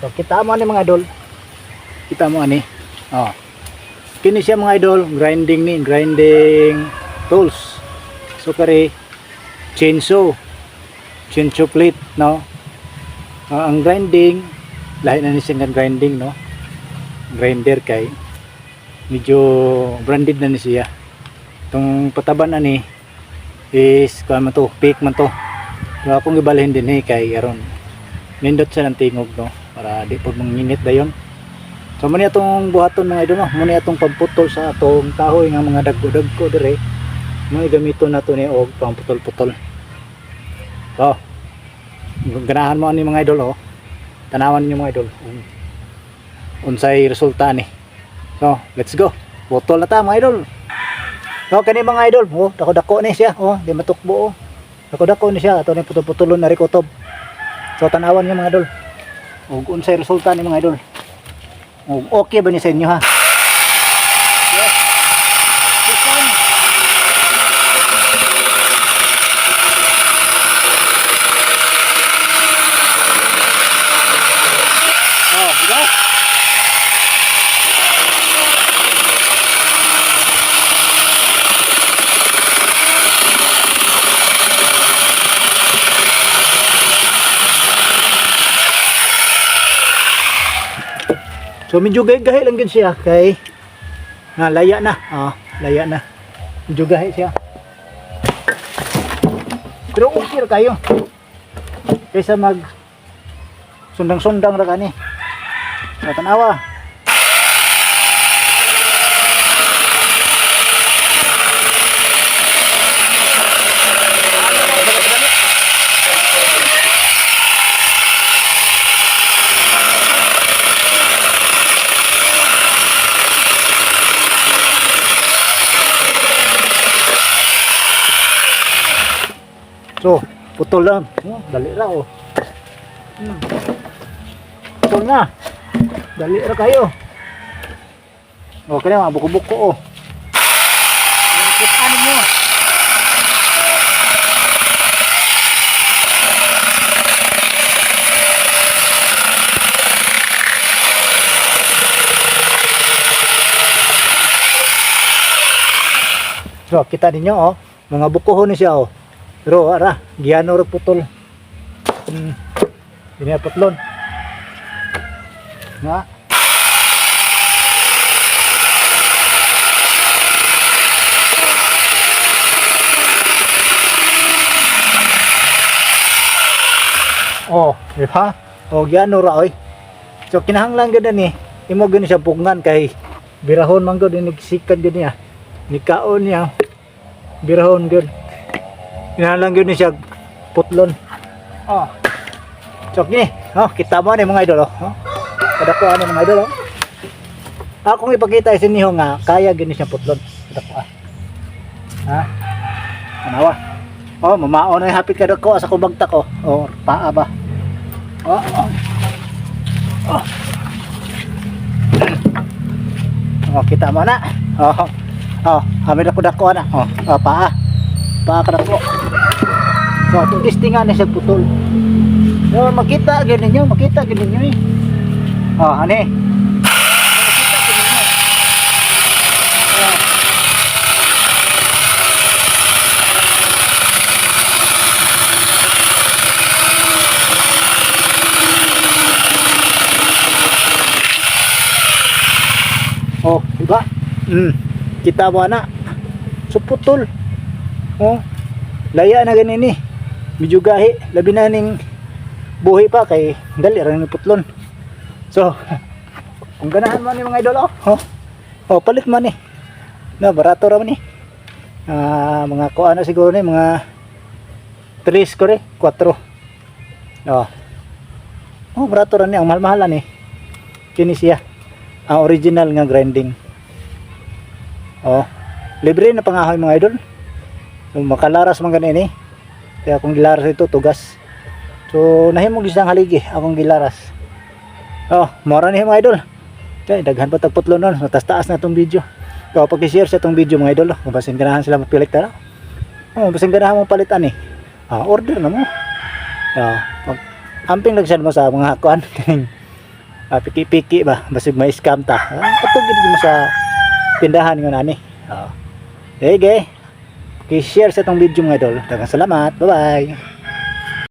So kita mo ani mga idol. Kita mo ani. Oh. Kini siya mga idol, grinding tools. So kare chainsaw plate, no. Ang grinding lahi na ni siya grinding, no. Grinder kay medyo branded na ni siya. Itong pataban ani is kuan man to, pick man to. So akong gibalhin din kay aron nindot siya ng tingog, no, para di po manginit dayon. So muna itong buhaton mga idol, no, muna itong pagputol sa atong kahoy nga mga dagko-dagko dire. Mga gamiton nato ni og pangputol-putol. So ganahan mo ani mga idol, oh. Tanawan niyo mga idol unsay resulta ni. So let's go, putol na ta mga idol. So kani mga idol, oh, dako-dako ni siya, oh, di matukbo, oh. Dako-dako ni siya, ato ni putol-putulon na rikotob. So tanawan niyo mga idol ug unsay resulta ni mga idol. Okay ba ni sa inyo, ha? Yes. This one. Oh, diba? So medyo gahi lang gid siya kay laya na. Laya na. Medyo gahi siya. Pero okay ra kayo. Kaysa mag sundang-sundang ra kani. So tanawa. So, putol lang. Oh, dali ra, oh. Putol na. Dali ra kayo. Oh, kaya mga buko-buko, oh. Kita ninyo. So, kita ninyo, oh. Mga bukohon ni siya, oh. Pero ara, giyano ro putol. Ini putlon. Na. Oh, di ba? Oh, giyano ra oy. So kinahanglan gid ni imo gani siya pugngan kay birahon man gud nagsikat gid niya. Nikaon niya. Birahon gud. Kinahanglan gyud ni siya putlon. Oh. Chok ni. Oh, kita mo ni mga idol, oh. Kadako ani mga idol, oh. Akong ipakita sa inyo nga kaya gyud ni siya putlon. Kadako. Ha? Anawa. Oh, mamaon na hapit kadako sa kubagtak, oh. Oh, paa ba. Oh. Oh. Oh, kita mo na. Oh. Oh, hamid ako dako na. Oh, paa. Pakadako. So, ito testingan na siya putol. So, makita gini nyo eh. Oh, ani. Makita gini nyo. Oh, diba? Kita mo na. So, putol. Oh, laya na ganin ni. Medyo gahi, labi na ning buhi pa kay dali ra ni putlon. So, kung ganahan mo ni mga idol, oh. Oh, palit man ni. No, barato ra man ni. Mga kuan na siguro ni mga 3 ko re, 4. Oh. Oh, barato ra ni, ang mahal-mahalan ni. Kini siya. Ang original nga grinding. Oh, libre na pangahoy mga idol. So, makalaras man ganini. Kaya akong gilaras ito tugas. So nahimong isang haligi akong gilaras. Oh, mora ni mga idol. Kaya daghan pa tagputlo nun. Taas-taas na itong video. So pag-share sa itong video mga idol, kung basin ganahan sila mapilit na. Oh, basin ganahan mo palitan eh. Order na mo. Pag amping nagsad mo sa mga kuan piki-piki ba basig may scam ta. Katong gid mo sa tindahan nga nani. Oh. Okay, share sa tong video mga idol. Daghang salamat. Bye-bye.